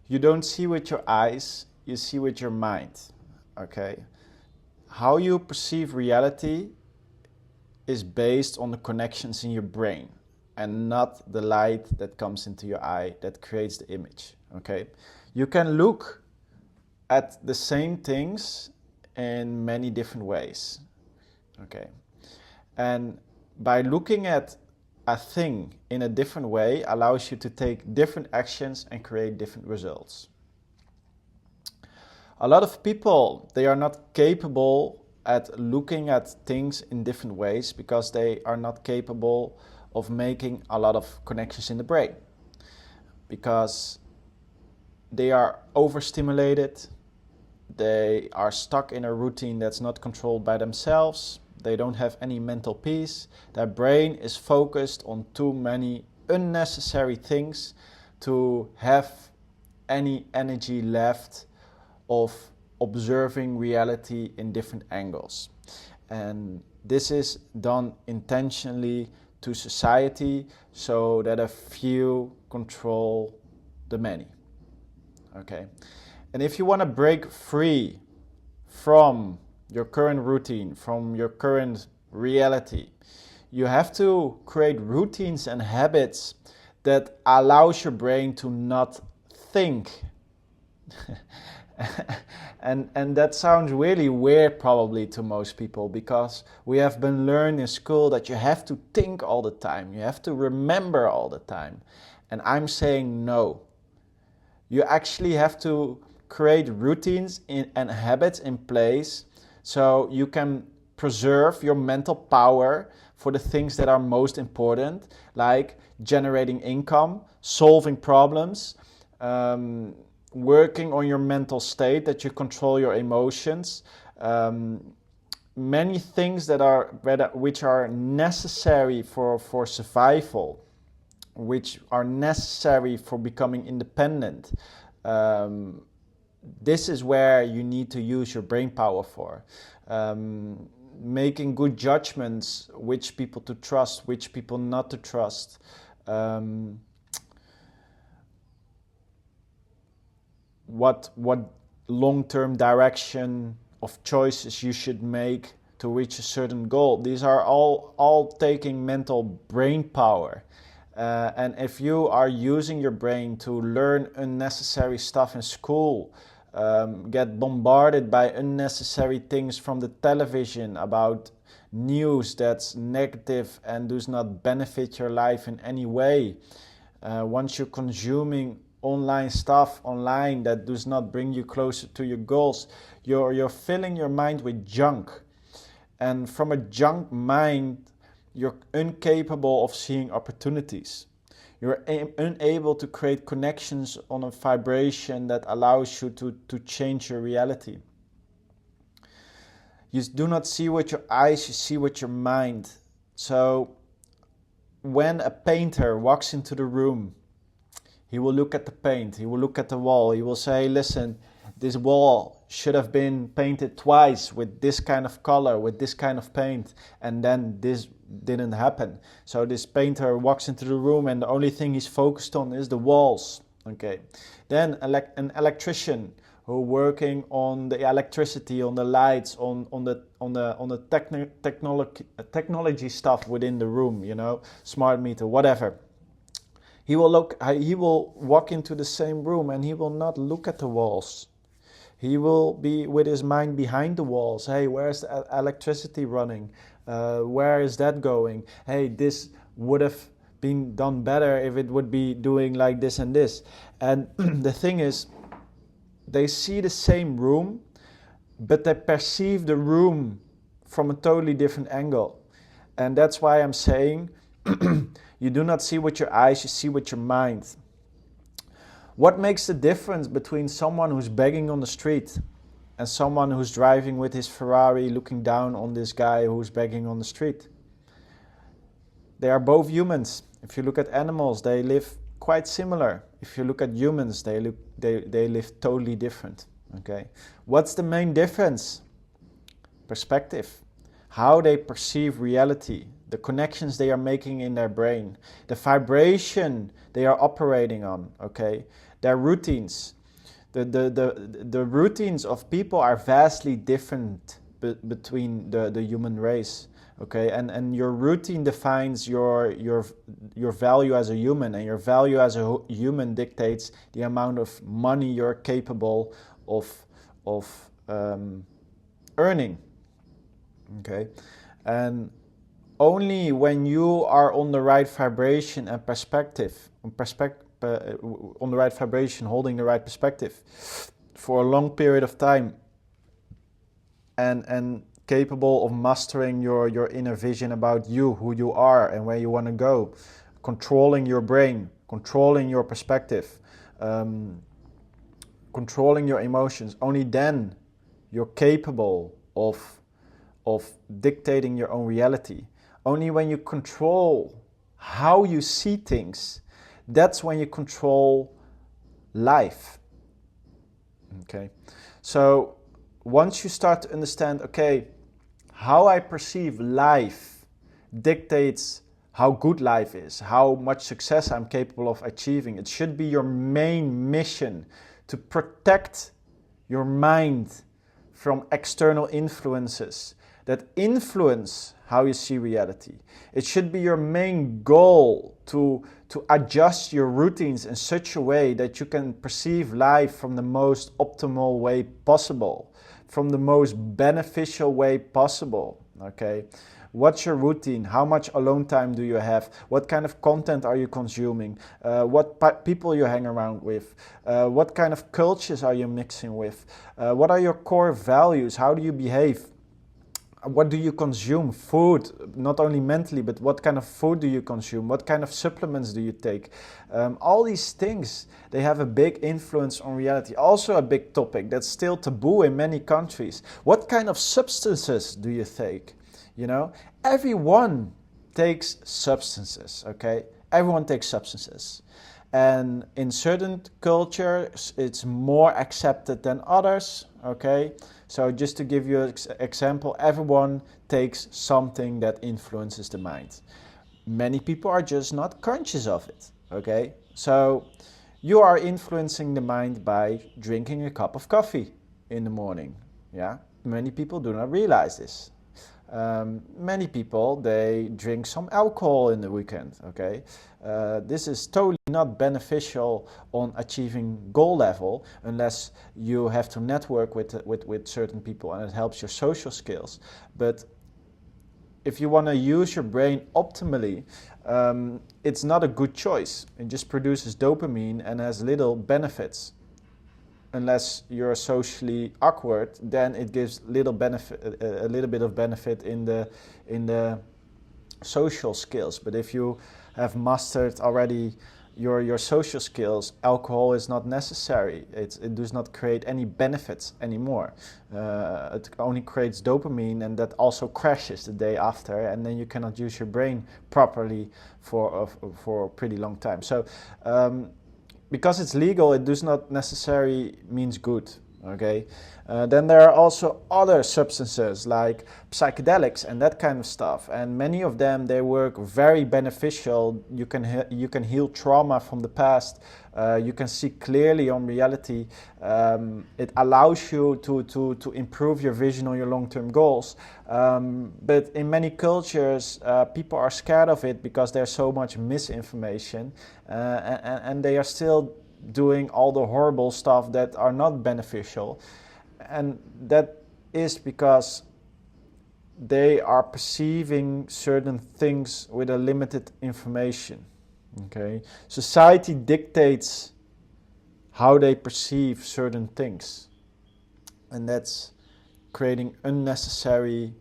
You don't see with your eyes, you see with your mind. Okay? How you perceive reality is based on the connections in your brain and not the light that comes into your eye that creates the image. Okay? You can look at the same things in many different ways. Okay? And by looking at a thing in a different way allows you to take different actions and create different results. A lot of people, they are not capable at looking at things in different ways because they are not capable of making a lot of connections in the brain. Because they are overstimulated, they are stuck in a routine that's not controlled by themselves, they don't have any mental peace, their brain is focused on too many unnecessary things to have any energy left of observing reality in different angles. And this is done intentionally to society so that a few control the many. Okay? And if you want to break free from your current routine, from your current reality, you have to create routines and habits that allows your brain to not think. And that sounds really weird probably to most people because we have been learned in school that you have to think all the time, you have to remember all the time. And I'm saying no. You actually have to create routines and habits in place so you can preserve your mental power for the things that are most important, like generating income, solving problems, working on your mental state, that you control your emotions, many things which are necessary for survival, which are necessary for becoming independent. This is where you need to use your brain power for. Making good judgments, which people to trust, which people not to trust. What long-term direction of choices you should make to reach a certain goal. These are all taking mental brain power. And if you are using your brain to learn unnecessary stuff in school, get bombarded by unnecessary things from the television about news that's negative and does not benefit your life in any way, once you're consuming online stuff online that does not bring you closer to your goals, you're filling your mind with junk. And from a junk mind, you're incapable of seeing opportunities. You're unable to create connections on a vibration that allows you to change your reality. You do not see with your eyes, you see with your mind. So when a painter walks into the room, he will look at the paint, he will look at the wall, he will say, listen, this wall should have been painted twice with this kind of color, with this kind of paint, and then this didn't happen. So this painter walks into the room and the only thing he's focused on is the walls. Okay. Then an electrician who working on the electricity, on the lights, on the technology stuff within the room, you know, smart meter, whatever. He will walk into the same room and he will not look at the walls. He will be with his mind behind the walls. Hey, where's the electricity running? Where is that going? Hey, this would have been done better if it would be doing like this and this. And the thing is, they see the same room, but they perceive the room from a totally different angle. And that's why I'm saying, you do not see with your eyes, you see with your mind. What makes the difference between someone who's begging on the street and someone who's driving with his Ferrari looking down on this guy who's begging on the street? They are both humans. If you look at animals, they live quite similar. If you look at humans, they live totally different. Okay? What's the main difference? Perspective. How they perceive reality, the connections they are making in their brain, the vibration they are operating on, okay? Their routines. The routines of people are vastly different between the human race. Okay, and your routine defines your value as a human, and your value as a human dictates the amount of money you're capable of earning. Okay, and only when you are on the right vibration and on the right vibration, holding the right perspective for a long period of time, and capable of mastering your inner vision about you, who you are and where you want to go, controlling your brain, controlling your perspective, controlling your emotions, only then you're capable of dictating your own reality. Only when you control how you see things, that's when you control life. Okay, so once you start to understand, okay, how I perceive life dictates how good life is, how much success I'm capable of achieving. It should be your main mission to protect your mind from external influences that influence how you see reality. It should be your main goal to adjust your routines in such a way that you can perceive life from the most optimal way possible, from the most beneficial way possible. Okay, what's your routine? How much alone time do you have? What kind of content are you consuming? What people you hang around with? What kind of cultures are you mixing with? What are your core values? How do you behave? What do you consume? Food, not only mentally, but what kind of food do you consume? What kind of supplements do you take? All these things, they have a big influence on reality. Also a big topic that's still taboo in many countries. What kind of substances do you take? You know, everyone takes substances, okay? Everyone takes substances. And in certain cultures, it's more accepted than others, okay? So just to give you an example, everyone takes something that influences the mind. Many people are just not conscious of it, okay? So you are influencing the mind by drinking a cup of coffee in the morning, yeah? Many people do not realize this. Many people, they drink some alcohol in the weekend, okay? This is totally not beneficial on achieving goal level unless you have to network with certain people and it helps your social skills. But if you want to use your brain optimally, it's not a good choice. It just produces dopamine and has little benefits. Unless you're socially awkward, then it gives little benefit, a little bit of benefit in the social skills. But if you have mastered already your social skills, alcohol is not necessary. It does not create any benefits anymore. It only creates dopamine, and that also crashes the day after, and then you cannot use your brain properly for a pretty long time. So. Because it's legal, it does not necessarily means good, okay? Then there are also other substances like psychedelics and that kind of stuff, and many of them, they work very beneficial. You can heal trauma from the past. You can see clearly on reality. It allows you to improve your vision on your long-term goals. But in many cultures, people are scared of it because there's so much misinformation, and they are still doing all the horrible stuff that are not beneficial. And that is because they are perceiving certain things with a limited information. Okay, society dictates how they perceive certain things, and that's creating unnecessary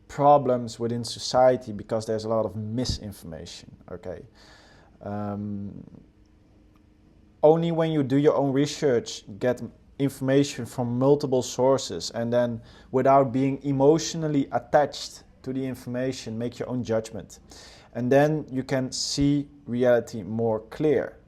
problems within society because there's a lot of misinformation. Okay, only when you do your own research, get information from multiple sources, and then without being emotionally attached to the information, make your own judgment. And then you can see reality more clear.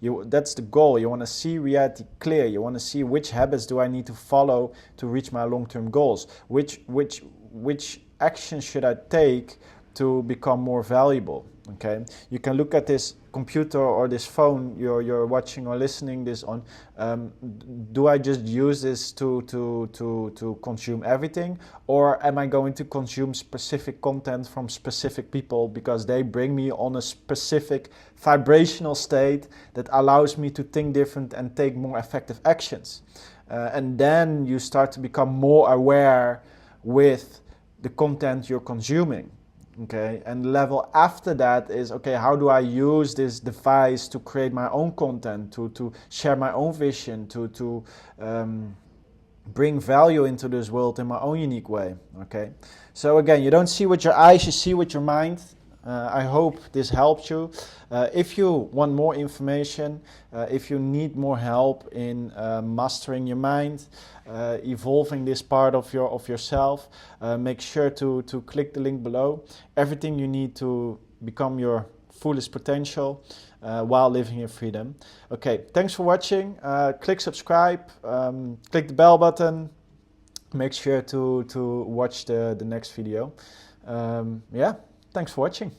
That's the goal. You want to see reality clear. You want to see which habits do I need to follow to reach my long-term goals. Which actions should I take to become more valuable? Okay, you can look at this computer or this phone you're watching or listening this on. Do I just use this to consume everything, or am I going to consume specific content from specific people because they bring me on a specific vibrational state that allows me to think different and take more effective actions? And then you start to become more aware with the content you're consuming. Okay, and the level after that is, okay, how do I use this device to create my own content, to share my own vision, to bring value into this world in my own unique way. Okay, so again, you don't see with your eyes, you see with your mind. I hope this helped you. If you want more information, if you need more help in mastering your mind, evolving this part of yourself, make sure to click the link below. Everything you need to become your fullest potential while living in freedom. Okay, thanks for watching. Click subscribe, click the bell button. Make sure to watch the next video. Yeah. Thanks for watching.